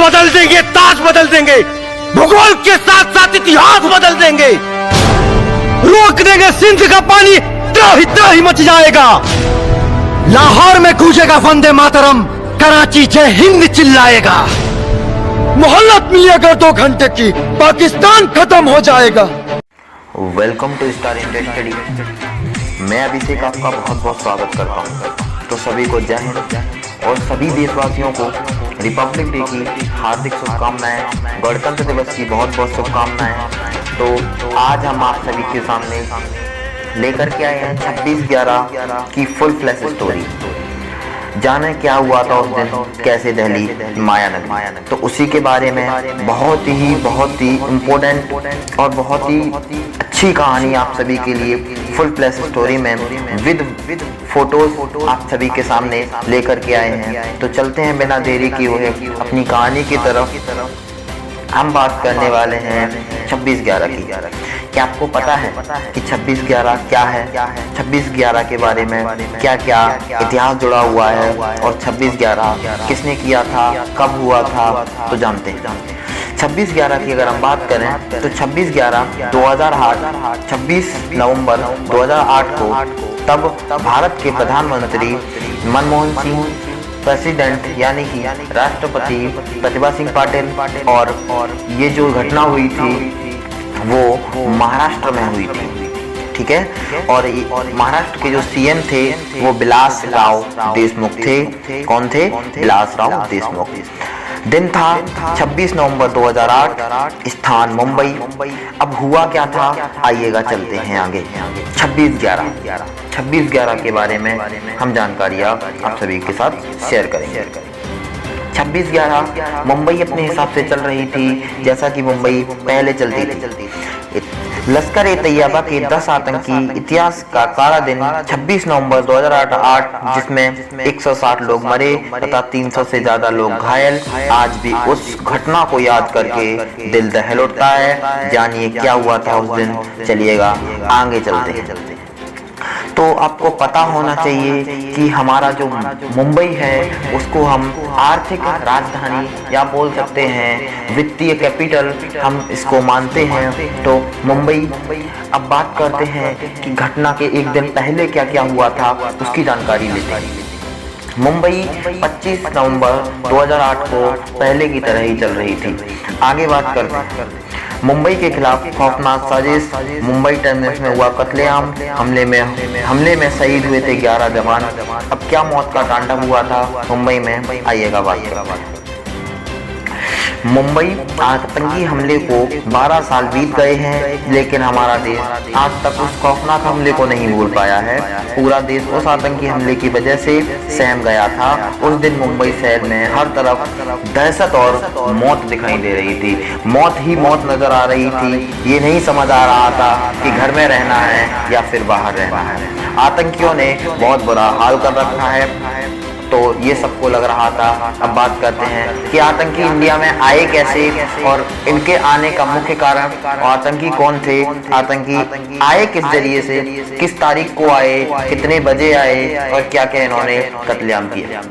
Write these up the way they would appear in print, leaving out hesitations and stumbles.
बदल देंगे, ताज बदल देंगे, भूगोल के साथ साथ इतिहास बदल देंगे। रोक देंगे सिंध का पानी, त्राही त्राही मच जाएगा। लाहौर में गूंजेगा वंदे मातरम, कराची जय हिंद चिल्लाएगा। मोहल्लत मिली अगर 2 घंटे की, पाकिस्तान खत्म हो जाएगा। Welcome to star India study. मैं अभिषेक आपका बहुत बहुत स्वागत करता हूँ। तो सभी को जय हिंद और सभी देशवासियों को रिपब्लिक डे की हार्दिक शुभकामनाएं, गणतंत्र दिवस की बहुत बहुत शुभकामनाएं। तो आज हम आप सभी के सामने लेकर के आए हैं 26/11 की फुल फ्लैश स्टोरी। जाने क्या हुआ था उस दिन, कैसे दहली माया नदी, तो उसी के बारे में बहुत ही इम्पोर्टेंट और बहुत ही अच्छी कहानी आप सभी के लिए फुल फ्लैश स्टोरी में विद फोटोज आप सभी के सामने लेकर के आए हैं। तो चलते हैं बिना देरी किए हुए अपनी कहानी की तरफ। हम बात करने वाले हैं 26/11 की। क्या आपको पता है कि 26/11 क्या है? 26/11 के बारे में क्या क्या इतिहास जुड़ा हुआ है और 26/11 किसने किया था, कब हुआ था, तो जानते हैं। 26/11 की अगर हम बात करें तो 26/11 2008 26 नवंबर 2008 को तब भारत के प्रधानमंत्री मनमोहन सिंह, प्रेसिडेंट यानी कि राष्ट्रपति प्रतिभा सिंह पाटिल और ये जो घटना हुई थी वो महाराष्ट्र में हुई थी, ठीक है। और महाराष्ट्र के जो सीएम थे वो विलास राव देशमुख थे। कौन थे? विलास राव देशमुख। दिन था 26 नवंबर 2008, स्थान मुंबई। अब हुआ क्या था, आइएगा चलते हैं आगे। 26/11 के बारे में हम जानकारियाँ आप सभी के साथ शेयर करेंगे। 26/11 मुंबई अपने हिसाब से चल रही थी जैसा कि मुंबई पहले चलती थी। लश्कर-ए-तैयबा के 10 आतंकी इतिहास का काला दिन 26 नवंबर 2008 जिसमें 160 लोग मरे तथा 300 से ज्यादा लोग घायल। आज भी उस घटना को याद करके दिल दहल उठता है। जानिए क्या हुआ था उस दिन, चलिएगा आगे चलते हैं। तो आपको पता होना चाहिए कि हमारा जो मुंबई है उसको हम आर्थिक राजधानी या बोल सकते हैं वित्तीय कैपिटल हम इसको मानते हैं। तो मुंबई, अब बात करते हैं कि घटना के एक दिन पहले क्या क्या हुआ था उसकी जानकारी लेते हैं। मुंबई 25 नवंबर 2008 को पहले की तरह ही चल रही थी। आगे बात करते हैं। मुंबई के खिलाफ खौफनाक साजिश, मुंबई टर्मिनस में हुआ कत्लेआम, हमले में शहीद हुए थे 11 जवान। अब क्या मौत का तांडव हुआ था मुंबई में, आइएगा बात करते हैं। मुंबई आतंकी हमले को 12 साल बीत गए हैं, लेकिन हमारा देश आज तक उस खौफनाक हमले को नहीं भूल पाया है। पूरा देश उस आतंकी हमले की वजह से सहम गया था। उस दिन मुंबई शहर में हर तरफ दहशत और मौत दिखाई दे रही थी। मौत ही मौत नजर आ रही थी। ये नहीं समझ आ रहा था कि घर में रहना है या फिर बाहर रहना है। आतंकियों ने बहुत बुरा हाल कर रखा है, तो ये सबको लग रहा था। अब बात करते हैं कि आतंकी इंडिया में आए कैसे और इनके आने का मुख्य कारण, आतंकी कौन थे, आतंकी आए किस जरिए से, किस तारीख को आए, कितने बजे आए और क्या क्या इन्होंने कत्लेआम किया।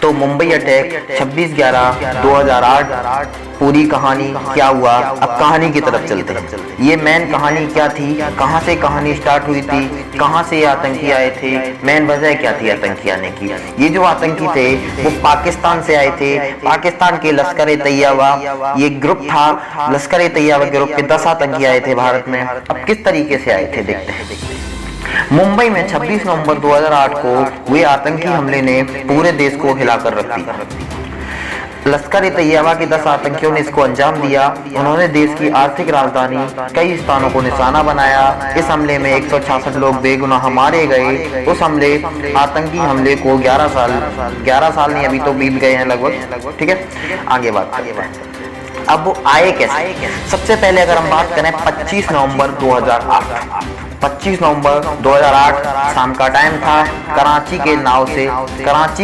तो मुंबई अटैक 26/11/2008 पूरी कहानी क्या हुआ, अब कहानी की तरफ चलते हैं। ये मेन कहानी क्या थी, कहाँ से कहानी स्टार्ट हुई थी, कहाँ से आतंकी आए थे, मेन वजह क्या थी आतंकी आने की। ये जो आतंकी थे वो पाकिस्तान से आए थे। पाकिस्तान के लश्कर-ए-तैयबा ये ग्रुप था। लश्कर-ए-तैयबा ग्रुप के 10 आतंकी आए थे भारत में। अब किस तरीके से आए थे देखते हैं। मुंबई में 26 नवंबर 2008 को हुए आतंकी हमले ने पूरे देश को हिलाकर रख दिया। लश्कर-ए-तैयबा के 10 आतंकियों ने इसको अंजाम दिया। उन्होंने देश की आर्थिक राजधानी कई स्थानों को निशाना बनाया। इस हमले में 166 लोग बेगुनाह मारे गए। उस आतंकी हमले को 11 साल नहीं, अभी तो बीत गए हैं लगभग, ठीक है। आगे बात करते हैं। अब वो आए कैसे। सबसे पहले अगर हम बात करें 25 नवंबर 2008 25 नवंबर 2008 शाम का टाइम था। कराची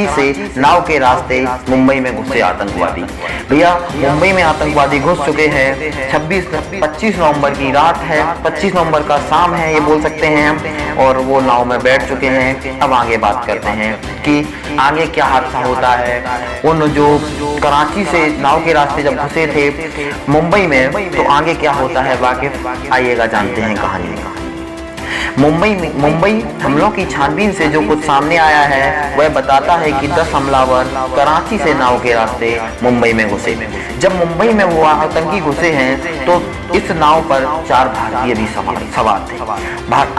से नाव के रास्ते मुंबई में घुसे आतंकवादी। भैया मुंबई में आतंकवादी घुस चुके हैं। 25 नवंबर की रात है, 25 नवंबर का शाम है ये बोल सकते हैं हम, और वो नाव में बैठ चुके हैं। अब आगे बात करते हैं कि आगे क्या हादसा होता है। उन जो कराची से नाव के रास्ते जब घुसे थे मुंबई में, तो आगे क्या होता है वाकिफ आइएगा जानते हैं कहानी। मुंबई हमलों की छानबीन से जो कुछ सामने आया है वह बताता है कि 10 हमलावर कराची से नाव के रास्ते मुंबई में घुसे। जब मुंबई में वो आतंकी घुसे हैं तो इस नाव पर 4 भारतीय भी सवार थे।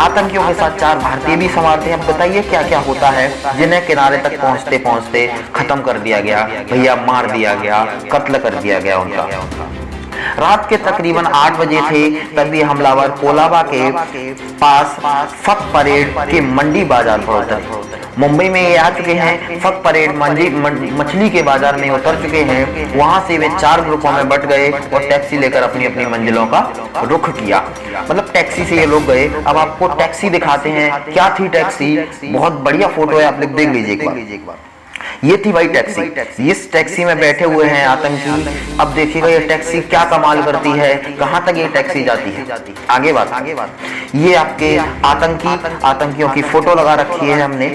आतंकियों के साथ 4 भारतीय भी सवार थे। अब बताइए क्या क्या होता है, जिन्हें किनारे तक पहुंचते पहुंचते खत्म कर दिया गया, भैया मार दिया गया, कत्ल कर दिया गया उनका। रात के तकरीबन 8 बजे थे तब ये हमलावर कोलाबा के पास फक परेड के मंडी बाजार पर उतरे। मुंबई में ये आ चुके हैं, फक परेड मछली के बाजार में उतर चुके हैं। वहां से वे 4 ग्रुपों में बट गए और टैक्सी लेकर अपनी अपनी मंजिलों का रुख किया। मतलब टैक्सी से ये लोग गए। अब आपको टैक्सी दिखाते हैं, क्या थी टैक्सी, बहुत बढ़िया फोटो है, आप लोग देख लीजिए एक बार। ये थी भाई टैक्सी। इस टैक्सी में बैठे हुए हैं आतंकी। अब देखिएगा ये टैक्सी क्या कमाल करती है, कहां तक ये टैक्सी जाती है। आगे बात ये आपके आतंकियों की फोटो लगा रखी है हमने।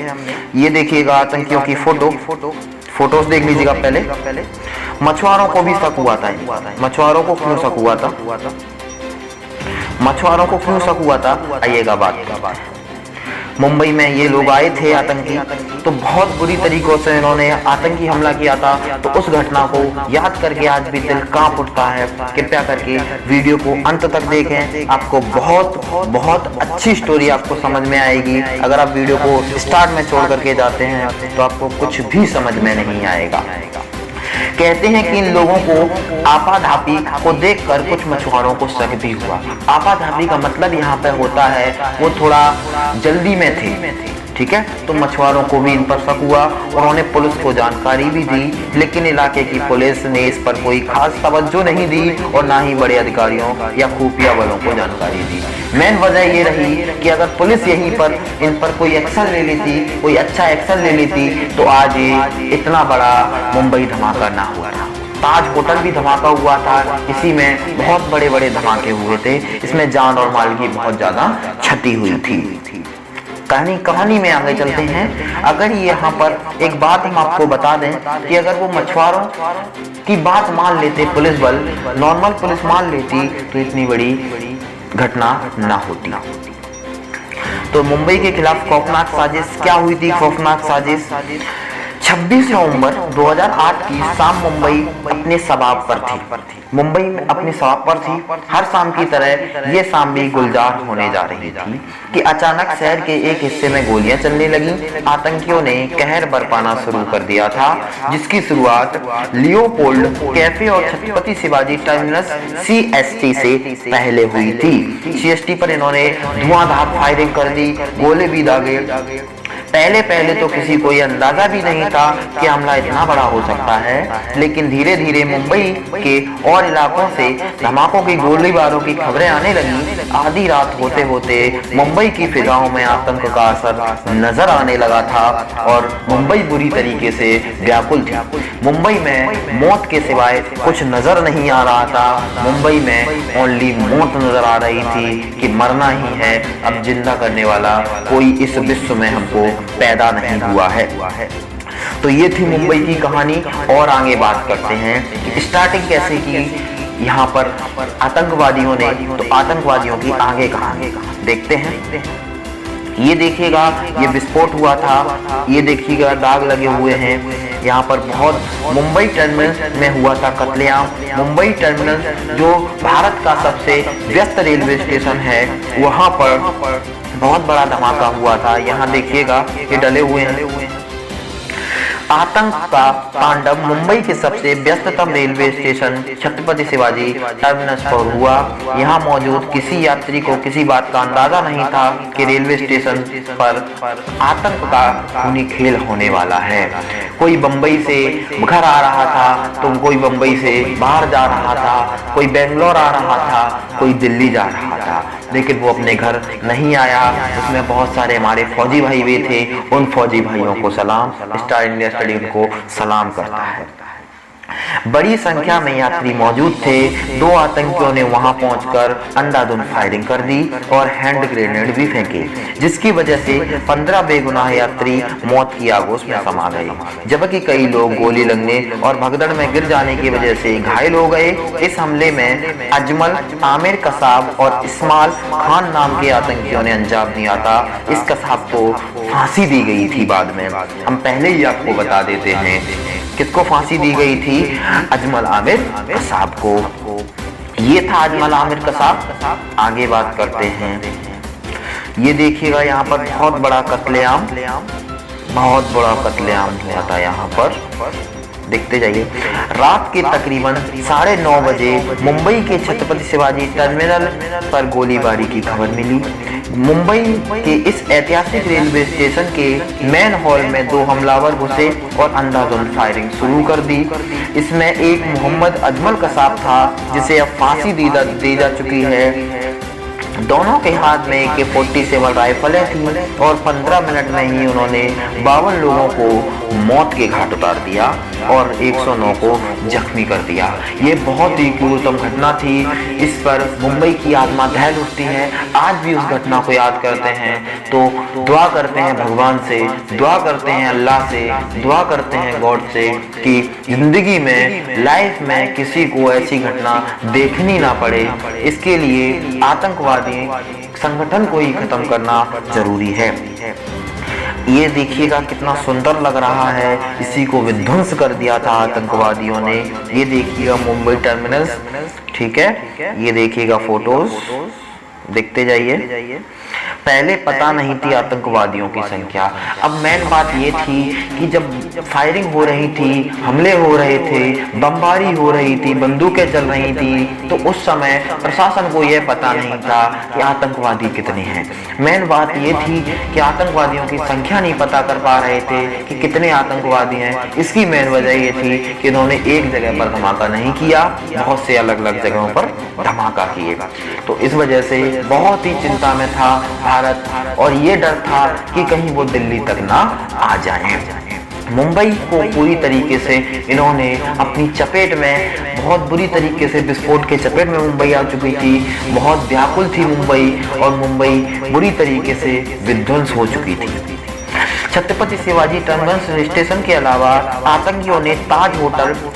ये देखिएगा आतंकियों की फोटोज देख लीजिएगा। पहले मछुआरों को भी शक हुआ था। मछुआरों को क्यों शक हुआ था आइएगा बात। मुंबई में ये लोग आए थे आतंकी, तो बहुत बुरी तरीकों से इन्होंने आतंकी हमला किया था। तो उस घटना को याद करके आज भी दिल कांप उठता है। कृपया करके वीडियो को अंत तक देखें, आपको बहुत अच्छी स्टोरी आपको समझ में आएगी। अगर आप वीडियो को स्टार्ट में छोड़ करके जाते हैं तो आपको कुछ भी समझ में नहीं आएगा। कहते हैं कि इन लोगों को आपाधापी को देखकर कुछ मछुआरों को शक भी हुआ। आपाधापी का मतलब यहाँ पे होता है वो थोड़ा जल्दी में थे, ठीक है। तो मछुआरों को भी इन पर शक हुआ। उन्होंने पुलिस को जानकारी भी दी, लेकिन इलाके की पुलिस ने इस पर कोई खास तवज्जो नहीं दी और ना ही बड़े अधिकारियों या खुफिया बलों को जानकारी दी। मेन वजह ये रही कि अगर पुलिस यहीं पर इन पर कोई एक्शन ले लेती, कोई अच्छा एक्शन ले लेती, तो आज ये इतना बड़ा मुंबई धमाका ना हुआ था। ताज होटल भी धमाका हुआ था, इसी में बहुत बड़े बड़े धमाके हुए थे। इसमें जान और माल की बहुत ज्यादा क्षति हुई थी। कहानी में आगे चलते हैं। अगर यहाँ पर एक बात हम आपको बता दें कि अगर वो मछुआरों की बात मान लेते, पुलिस बल नॉर्मल पुलिस मान लेती, तो इतनी बड़ी घटना ना होती। तो मुंबई के खिलाफ खौफनाक साजिश क्या हुई थी? खौफनाक साजिश 26 नवंबर 2008 की शाम मुंबई अपने शबाब पर थी। मुंबई में अपनी शबाब पर थी। हर शाम की तरह ये शाम भी गुलजार होने जा रही थी कि अचानक शहर के एक हिस्से में गोलियां चलने लगी। आतंकियों ने कहर बरपाना शुरू कर दिया था, जिसकी शुरुआत लियोपोल्ड कैफे और छत्रपति शिवाजी टर्मिनस CST से पहले हुई थी। CST पर इन्होंने धुआंधार फायरिंग कर दी, गोले भी दागे। पहले तो किसी को ये अंदाजा भी नहीं था कि हमला इतना बड़ा हो सकता है, लेकिन धीरे धीरे मुंबई के और इलाकों से धमाकों की गोलीबारों की खबरें आने लगी। आधी रात होते होते मुंबई की फिजाओं में आतंक का असर नजर आने लगा था और मुंबई बुरी तरीके से व्याकुल थी। मुंबई में मौत के सिवाय कुछ नजर नहीं आ रहा था। मुंबई में ओनली मौत नजर आ रही थी कि मरना ही है, अब जिंदा करने वाला कोई इस विश्व में हमको पैदा नहीं हुआ है। तो ये थी मुंबई की कहानी। और आगे बात करते हैं कि स्टार्टिंग कैसे की यहाँ पर आतंकवादियों ने। तो आतंकवादियों की आगे कहानी देखते हैं। ये देखिएगा, ये विस्फोट हुआ था, ये देखिएगा दाग लगे हुए हैं। यहाँ पर बहुत मुंबई टर्मिनल में हुआ था कत्लेआम। मुंबई टर्मिनल जो भारत का सबसे व्यस्त रेलवे स्टेशन है, वहाँ पर बहुत बड़ा धमाका हुआ था। यहाँ देखिएगा ये डले हुए हैं। आतंक का तांडव मुंबई के सबसे व्यस्ततम railway station Chhatrapati Shivaji terminus पर हुआ। यहाँ मौजूद किसी यात्री को किसी बात का अंदाजा नहीं था कि रेलवे स्टेशन पर आतंक का खूनी खेल होने वाला है। कोई बंबई से घर आ रहा था, तो कोई बंबई से बाहर जा रहा था, कोई बेंगलोर आ रहा था, कोई दिल्ली जा रहा था। लेकिन वो अपने घर नहीं आया। उसमें बहुत सारे हमारे फौजी भाई भी थे, उन फौजी भाइयों को सलाम, स्टार इंडिया स्टडी उनको सलाम करता है। बड़ी संख्या में यात्री मौजूद थे। 2 आतंकियों ने वहां पहुंचकर अंधाधुंध फायरिंग कर दी और हैंड ग्रेनेड भी फेंके, जिसकी वजह से 15 बेगुनाह यात्री मौत की आगोश में समा गए, जबकि कई लोग गोली लगने और भगदड़ में गिर जाने की वजह से घायल हो गए। इस हमले में अजमल, आमिर कसाब और इस्माइल खान नाम के आतंकियों ने अंजाम दिया था। इस कसाब को फांसी दी गई थी। बाद में हम पहले ही आपको बता देते हैं किसको फांसी दी गई थी, अजमल आमिर कसाब को। ये था अजमल आमिर कसाब। आगे बात करते हैं। ये देखिएगा यहाँ पर बहुत बड़ा कत्लेआम हुआ था यहाँ पर। देखते जाइए। रात के तकरीबन 9:30 बजे मुंबई के छत्रपति शिवाजी टर्मिनल पर गोलीबारी की खबर मिली। मुंबई के इस ऐतिहासिक रेलवे स्टेशन के मेन हॉल में 2 हमलावर घुसे और अंधाधुंध फायरिंग शुरू कर दी। इसमें एक मोहम्मद अजमल कसाब था, जिसे अब फांसी दी जा चुकी है। दोनों के हाथ में AK-47 राइफलें थी और 15 मिनट में ही उन्होंने 52 लोगों को मौत के घाट उतार दिया और 109 को जख्मी कर दिया। ये बहुत ही क्रूरतम घटना थी। इस पर मुंबई की आत्मा दहल उठती है। आज भी उस घटना को याद करते हैं तो दुआ करते हैं भगवान से, दुआ करते हैं अल्लाह से, दुआ करते हैं गॉड से कि जिंदगी में, लाइफ में किसी को ऐसी घटना देखनी ना पड़े। इसके लिए आतंकवादी संगठन को ही खत्म करना जरूरी है। ये देखिएगा कितना सुंदर लग रहा है। इसी को विध्वंस कर दिया था आतंकवादियों ने। ये देखिएगा मुंबई टर्मिनल्स, ठीक है। ये देखिएगा फोटोज, देखते जाइए। पहले पता नहीं थी आतंकवादियों की संख्या। अब मेन बात ये थी कि जब फायरिंग हो रही थी, हमले हो रहे थे, बमबारी हो रही थी, बंदूकें चल रही थी, तो उस समय प्रशासन को यह पता नहीं था कि आतंकवादी कितने हैं। मेन बात ये थी कि आतंकवादियों की संख्या नहीं पता कर पा रहे थे कि कितने आतंकवादी हैं। इसकी मेन वजह ये थी कि इन्होंने एक जगह पर धमाका नहीं किया, बहुत से अलग अलग जगहों पर धमाका किए। तो इस वजह से बहुत ही चिंता में था भारत, और ये डर था कि कहीं वो दिल्ली तक ना आ जाएं। मुंबई को पूरी तरीके से इन्होंने अपनी चपेट में, बहुत बुरी तरीके से विस्फोट के चपेट में मुंबई आ चुकी थी। बहुत व्याकुल थी मुंबई, और मुंबई बुरी तरीके से विध्वंस हो चुकी थी। छत्रपति शिवाजी टर्मिनल स्टेशन के अलावा आतंकियों ने ताज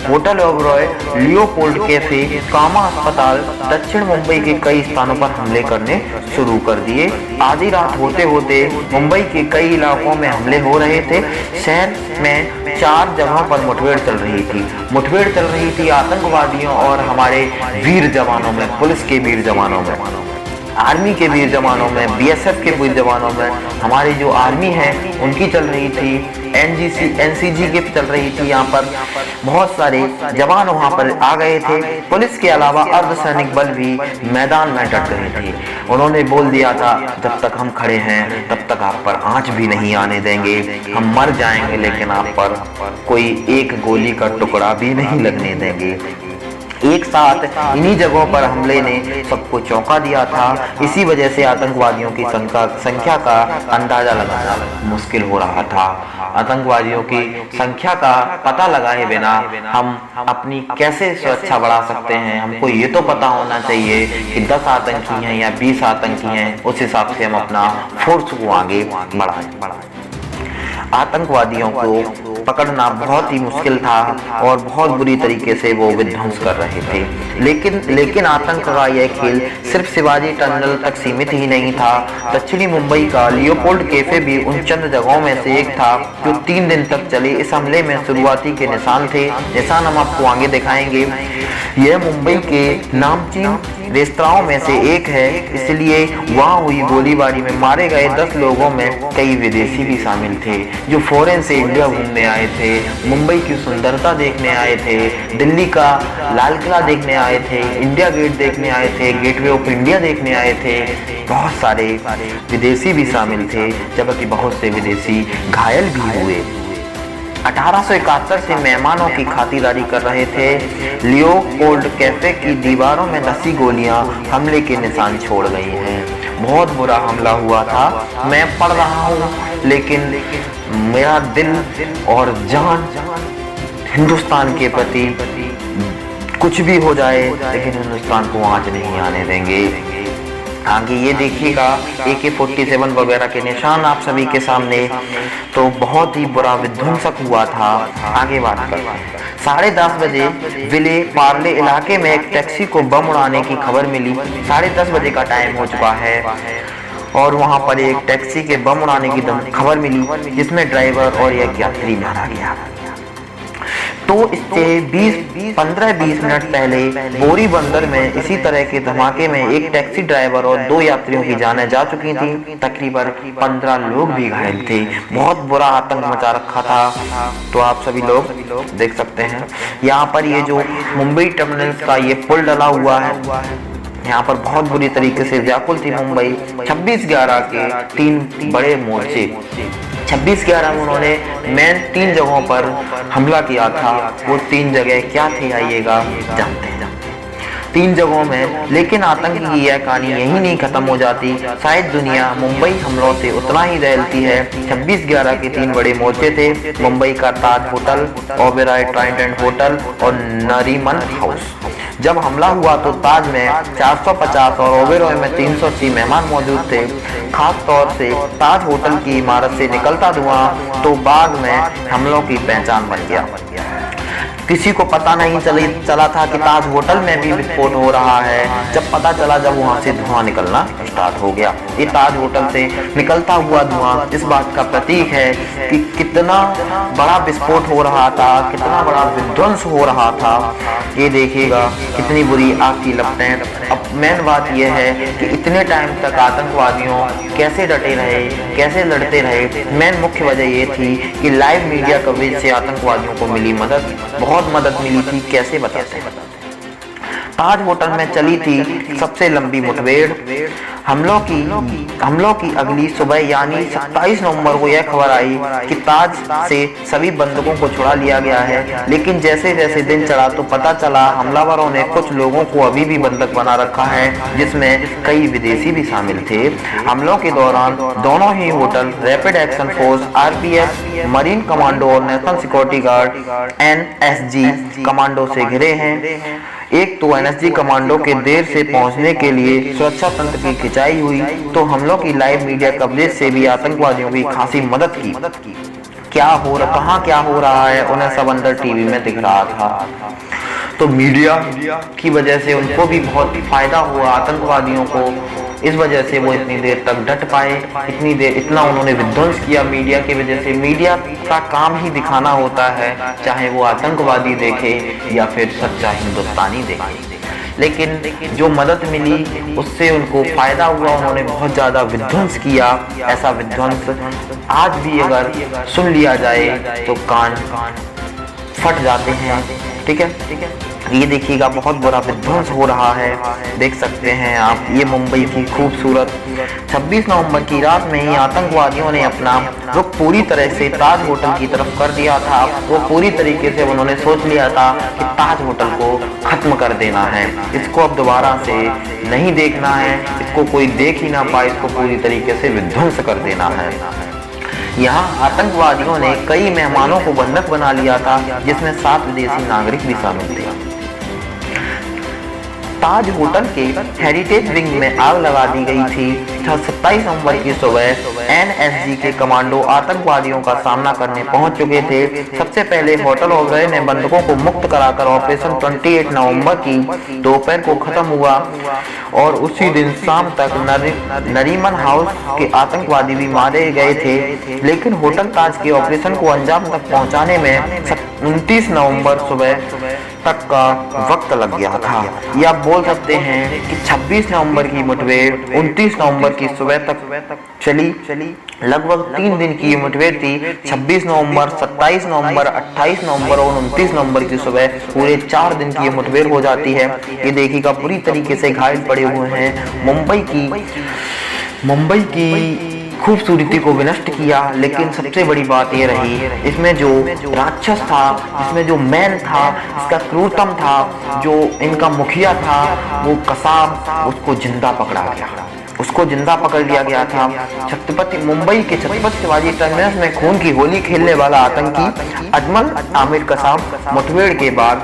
होटल ओबरॉय, लियोपोल्ड कैफे, कामा अस्पताल, दक्षिण मुंबई के कई स्थानों पर हमले करने शुरू कर दिए। आधी रात होते होते मुंबई के कई इलाकों में हमले हो रहे थे। शहर में 4 जगहों पर मुठभेड़ चल रही थी आतंकवादियों और हमारे वीर जवानों में, पुलिस के वीर जवानों में, आर्मी के वीर जवानों में, BSF के वीर जवानों में। हमारी जो आर्मी है उनकी चल रही थी, NCG की चल रही थी। यहाँ पर बहुत सारे जवान वहाँ पर आ गए थे। पुलिस के अलावा अर्धसैनिक बल भी मैदान में डट गए थे। उन्होंने बोल दिया था, जब तक हम खड़े हैं तब तक आप पर आंच भी नहीं आने देंगे, हम मर जाएंगे लेकिन आप पर कोई एक गोली का टुकड़ा भी नहीं लगने देंगे। एक साथ इन्हीं जगहों पर हमले ने सबको चौंका दिया था। इसी वजह से आतंकवादियों की संख्या का अंदाजा लगाना मुश्किल हो रहा था। आतंकवादियों की संख्या का पता लगाए बिना हम अपनी कैसे सुरक्षा बढ़ा सकते हैं। हमको ये तो पता होना चाहिए कि 10 आतंकी हैं या 20 आतंकी हैं, उस हिसाब से हम अपना फोर्स को आगे बढ़ाएं। आतंकवादियों को पकड़ना बहुत ही मुश्किल था और बहुत बुरी तरीके से वो विध्वंस कर रहे थे। लेकिन आतंक का यह खेल सिर्फ शिवाजी टर्मिनल तक सीमित ही नहीं था। दक्षिणी मुंबई का लियोपोल्ड कैफे भी उन चंद जगहों में से एक था जो 3 दिन तक चले। इस हमले में शुरुआती के निशान हम आपको आगे दिखाएंगे। यह मुंबई के नामचीन रेस्तराओं में से एक है, इसलिए वहाँ हुई गोलीबारी में मारे गए 10 लोगों में कई विदेशी भी शामिल थे जो फॉरेन से इंडिया घूमने आए थे, मुंबई की सुंदरता देखने आए थे, दिल्ली का लाल किला देखने आए थे, इंडिया गेट देखने आए थे, गेटवे ऑफ इंडिया देखने आए थे। बहुत सारे विदेशी भी शामिल थे, जबकि बहुत से विदेशी घायल भी हुए। 1871 से मेहमानों की खातिरदारी कर रहे थे। लियो कोल्ड कैफे की दीवारों में धसी गोलियां हमले के निशान छोड़ गई हैं। बहुत बुरा हमला हुआ था। मैं पढ़ रहा हूँ, लेकिन मेरा दिल और जान हिंदुस्तान के प्रति, कुछ भी हो जाए लेकिन हिंदुस्तान को आंच नहीं आने देंगे। आगे ये देखिएगा AK-47 वगैरह के निशान आप सभी के सामने। तो बहुत ही बुरा विध्वंसक हुआ था। आगे बात करते हैं। 10:30 बजे विले पार्ले इलाके में एक टैक्सी को बम उड़ाने की खबर मिली। 10:30 बजे का टाइम हो चुका है और वहां पर एक टैक्सी के बम उड़ाने की खबर मिली, जिसमें ड्राइवर और एक यात्री मारा गया। तो इससे 15-20 मिनट पहले बोरी बंदर में इसी तरह के धमाके में एक टैक्सी ड्राइवर और 2 यात्रियों की जानें जा चुकी थी। तकरीबन 15 लोग भी घायल थे। बहुत बुरा आतंक मचा रखा था। तो आप सभी लोग देख सकते हैं यहाँ पर ये जो मुंबई टर्मिनल का ये पुल डला हुआ है, यहाँ पर बहुत बुरी तरीके से व्याकुल थी मुंबई। 26/11 के 3 बड़े मोर्चे, 26/11 में उन्होंने मेन 3 जगहों पर हमला किया था। वो 3 जगह क्या थी आइएगा जानते हैं। 3 जगहों में, लेकिन आतंक की यह कहानी यही नहीं खत्म हो जाती। शायद दुनिया मुंबई हमलों से उतना ही दहलती है। 26/11 के 3 बड़े मोर्चे थे। मुंबई का ताज होटल, ओबेरॉय ट्राइडेंट होटल और नरीमन हाउस। जब हमला हुआ तो ताज में 450 और ओबेरॉय में 380 मेहमान मौजूद थे। खास तौर से ताज होटल की इमारत से निकलता धुआं तो बाद में हमलों की पहचान बन गया। किसी को पता नहीं चला था कि ताज होटल में भी विस्फोट हो रहा है। जब पता चला, जब वहां से धुआं निकलना स्टार्ट हो गया। ये ताज होटल से निकलता हुआ धुआं इस बात का प्रतीक है कि कितना बड़ा विस्फोट हो रहा था, कितना बड़ा विध्वंस हो रहा था। ये देखिएगा कितनी बुरी आग की लपटें। अब मेन बात यह है कि इतने टाइम तक आतंकवादियों कैसे डटे रहे, कैसे लड़ते रहे। मेन मुख्य वजह ये थी कि लाइव मीडिया कवरेज से आतंकवादियों को मिली मदद, बहुत मदद मिली थी। कैसे बताते हैं। ताज होटल में चली थी सबसे लंबी मुठभेड़। हमलों की अगली सुबह यानी 27 नवंबर को यह खबर आई कि ताज से सभी बंधकों को छुड़ा लिया गया है। लेकिन जैसे जैसे दिन चढ़ा तो पता चला हमलावरों ने कुछ लोगों को अभी भी बंधक बना रखा है, जिसमें कई विदेशी भी शामिल थे। हमलों के दौरान दोनों ही hotel rapid action force RPF, marine commando और national security guard NSG commando से घिरे हैं। एक तो NSG कमांडो के देर से पहुंचने के लिए सुरक्षा तंत्र की खिंचाई हुई, तो हमलों की लाइव मीडिया कवरेज से भी आतंकवादियों की खासी मदद की। कहाँ क्या हो रहा है उन्हें सब अंदर टीवी में दिख रहा था। तो मीडिया की वजह से उनको भी बहुत फायदा हुआ, आतंकवादियों को। इस वजह से वो इतनी देर तक डट पाए, इतना उन्होंने विध्वंस किया मीडिया की वजह से। मीडिया का काम ही दिखाना होता है, चाहे वो आतंकवादी देखे या फिर सच्चा हिंदुस्तानी देखे। लेकिन जो मदद मिली उससे उनको फायदा हुआ, उन्होंने बहुत ज्यादा विध्वंस किया। ऐसा विध्वंस आज भी अगर सुन लिया जाए तो कान फट जाते हैं। ठीक है, ये देखिएगा बहुत बुरा विध्वंस हो रहा है। देख सकते हैं आप ये मुंबई की खूबसूरत। 26 नवंबर की रात में ही आतंकवादियों ने अपना रुख पूरी तरह से ताज होटल की तरफ कर दिया था। वो पूरी तरीके से उन्होंने सोच लिया था कि ताज होटल को खत्म कर देना है, इसको अब दोबारा से नहीं देखना है, इसको कोई देख ही ना पाए, इसको पूरी तरीके से विध्वंस कर देना है। यहाँ आतंकवादियों ने कई मेहमानों को बंधक बना लिया था, जिसमें 7 विदेशी नागरिक भी शामिल थे। ताज होटल के हेरिटेज विंग में आग लगा दी गई थी। 27 नवंबर की सुबह NSG के कमांडो आतंकवादियों का सामना करने पहुंच चुके थे। सबसे पहले होटल ओबेरॉय में बंधकों को मुक्त कराकर ऑपरेशन 28 नवंबर की दोपहर को खत्म हुआ और उसी दिन शाम तक नरीमन हाउस के आतंकवादी भी मारे गए थे। लेकिन होटल ताज के ऑपरेशन को अंजाम तक पहुंचाने में 29 नवंबर सुबह तक का वक्त लग गया था। या बोल सकते हैं कि 26 नवंबर की मुठभेड़ 29 नवंबर की सुबह तक चली। लगभग 3 दिन की मुठभेड़ थी। 26 नवंबर, 27 नवंबर, 28 नवंबर और 29 नवंबर की सुबह पूरे 4 दिन की मुठभेड़ हो जाती है। ये देखिएगा पूरी तरीके से घायल पड़े हुए हैं। मुंबई की खूबसूरती को विनष्ट किया। लेकिन सबसे बड़ी बात ये रही, इसमें जो राक्षस था, इसमें जो मैन था, इसका क्रूरतम था, जो इनका मुखिया था, वो कसाब, उसको जिंदा पकड़ा गया। उसको जिंदा पकड़ लिया गया था। मुंबई के छत्रपति शिवाजी टर्मिनस में खून की होली खेलने वाला आतंकी अजमल आमिर कसाब मुठभेड़ के बाद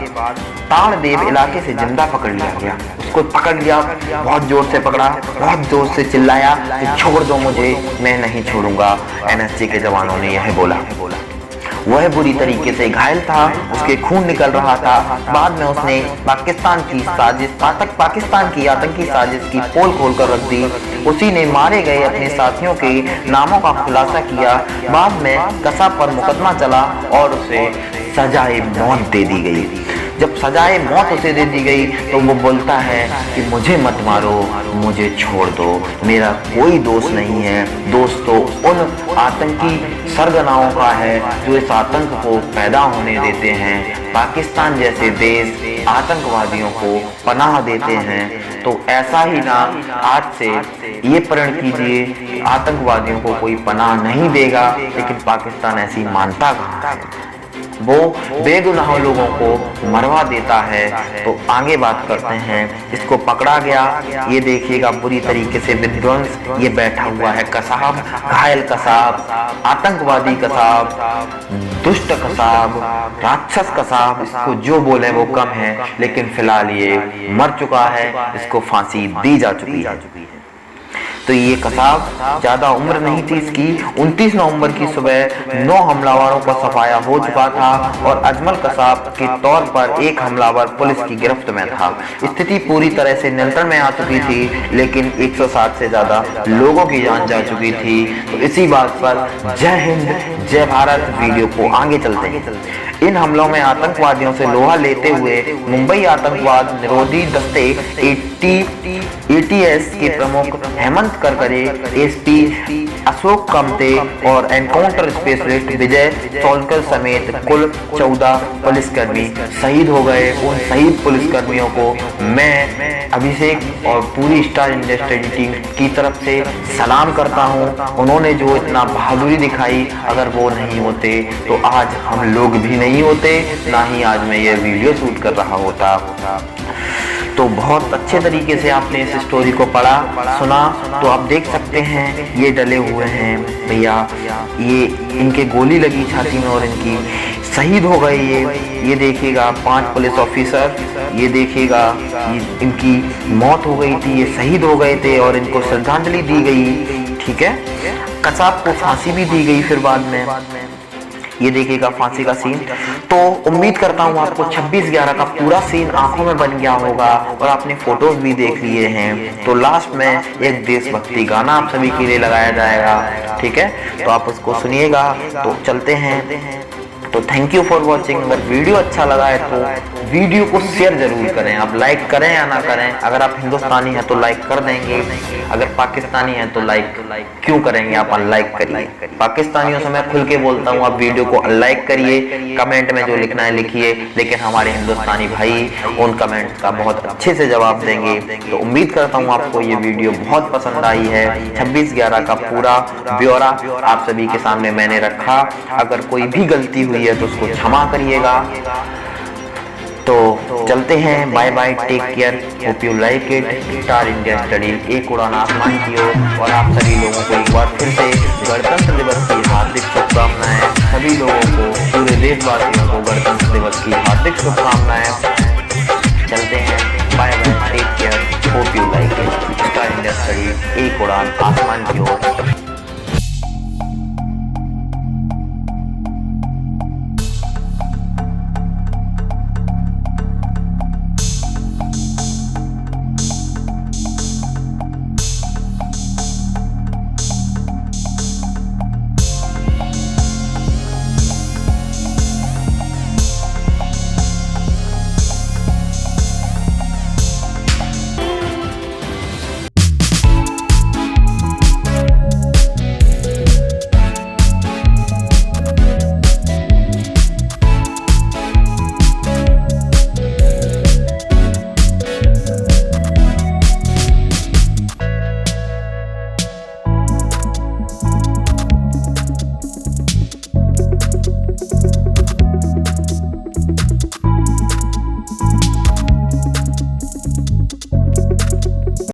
ताड़देव इलाके से जिंदा पकड़ लिया गया। उसको पकड़ लिया, बहुत जोर से पकड़ा, बहुत जोर से चिल्लाया कि छोड़ दो मुझे, मैं नहीं छोड़ूंगा। एनएसजी के जवानों ने यह बोला। वह बुरी तरीके से घायल था, उसके खून निकल रहा था। बाद में उसने पाकिस्तान की साजिश, पाकिस्तान की आतंकी साजिश की पोल खोलकर रख दी। उसी ने मारे गए अपने साथियों के नामों का खुलासा किया। बाद में कसाब पर मुकदमा चला और उसे सजाए मौत दे दी गई। जब सजाए मौत उसे दे दी गई तो वो बोलता है कि मुझे मत मारो, मुझे छोड़ दो, मेरा कोई दोष नहीं है। दोस्त तो उन आतंकी सरगनाओं का है जो इस आतंक को पैदा होने देते हैं। पाकिस्तान जैसे देश आतंकवादियों को पनाह देते हैं। तो ऐसा ही ना, आज से ये प्रण कीजिए कि आतंकवादियों को कोई पनाह नहीं देगा। लेकिन पाकिस्तान ऐसी मानता कहाँ है, वो बेगुनाह लोगों को मरवा देता है। तो आगे बात करते हैं। इसको पकड़ा गया, ये देखिएगा बुरी तरीके से विध्वंस, ये बैठा हुआ है कसाब, घायल कसाब, आतंकवादी कसाब, दुष्ट कसाब, राक्षस कसाब, इसको जो बोले वो कम है। लेकिन फिलहाल ये मर चुका है, इसको फांसी दी जा चुकी है। तो ये कसाब, ज्यादा उम्र नहीं थी इसकी, 29 नवंबर की सुबह 9 हमलावरों का सफाया हो चुका था और अजमल कसाब के तौर पर एक हमलावर पुलिस की गिरफ्त में था। स्थिति पूरी तरह से नियंत्रण में आ चुकी थी, लेकिन 160 से ज्यादा लोगों की जान जा चुकी थी। तो इसी बात पर जय हिंद जय भारत वीडियो को आगे चलते हैं। इन हमलों में आतंकवादियों से लोहा लेते हुए मुंबई आतंकवाद निरोधी दस्ते ATS के प्रमुख हेमंत करकरे, एसपी अशोक कमते और एनकाउंटर स्पेशलिस्ट विजय सोलकर समेत कुल 14 पुलिसकर्मी शहीद हो गए। उन शहीद पुलिसकर्मियों को मैं अभिषेक और पूरी स्टार इंडस्ट्री टीम की तरफ से सलाम करता हूं। उन्होंने जो इतना बहादुरी दिखाई, अगर वो नहीं होते तो आज हम लोग भी नहीं होते, ना ही आज मैं ये वीडियो शूट कर रहा होता। तो बहुत अच्छे तरीके से आपने इस स्टोरी को पढ़ा, सुना। तो आप देख सकते हैं ये डले हुए हैं भैया, ये इनके गोली लगी छाती में और इनकी शहीद हो गए। ये देखिएगा 5 पुलिस ऑफिसर, ये देखिएगा इनकी मौत हो गई थी, ये शहीद हो गए थे और इनको श्रद्धांजलि दी गई। ठीक है, कसाब को फांसी भी दी गई फिर बाद में। ये देखिएगा फांसी का सीन। तो उम्मीद करता हूँ आपको 26/11 का पूरा सीन आंखों में बन गया होगा और आपने फोटोज भी देख लिए हैं। तो लास्ट में एक देशभक्ति गाना आप सभी के लिए लगाया जाएगा, ठीक है, तो आप उसको सुनिएगा। तो चलते हैं। तो थैंक यू फॉर वॉचिंग। अगर वीडियो अच्छा लगा है तो वीडियो को शेयर जरूर करें। आप लाइक करें या ना करें, अगर आप हिंदुस्तानी हैं तो लाइक कर देंगे, अगर पाकिस्तानी हैं तो लाइक क्यों करेंगे, आप अनलाइक करिए। पाकिस्तानियों से मैं खुल के बोलता हूँ, आप वीडियो को अनलाइक करिए, कमेंट में जो लिखना है लिखिए, लेकिन हमारे हिंदुस्तानी भाई उन कमेंट का बहुत अच्छे से जवाब देंगे। तो उम्मीद करता हूँ आपको ये वीडियो बहुत पसंद आई है। 26/11 का पूरा ब्यौरा आप सभी के सामने मैंने रखा। अगर कोई भी गलती हुई है तो उसको क्षमा करिएगा। तो चलते हैं, bye bye, take care, hope you like it. Star India study, एक उड़ान आसमान की ओर। और आप सभी लोगों को एक बार फिर से गणतंत्र दिवस की हार्दिक शुभकामनाएं। सभी लोगों को, पूरे देशवासियों को गणतंत्र दिवस की हार्दिक शुभकामनाएं। चलते हैं, bye bye, take care, hope you like it. Star India study, एक उड़ान आसमान की ओर।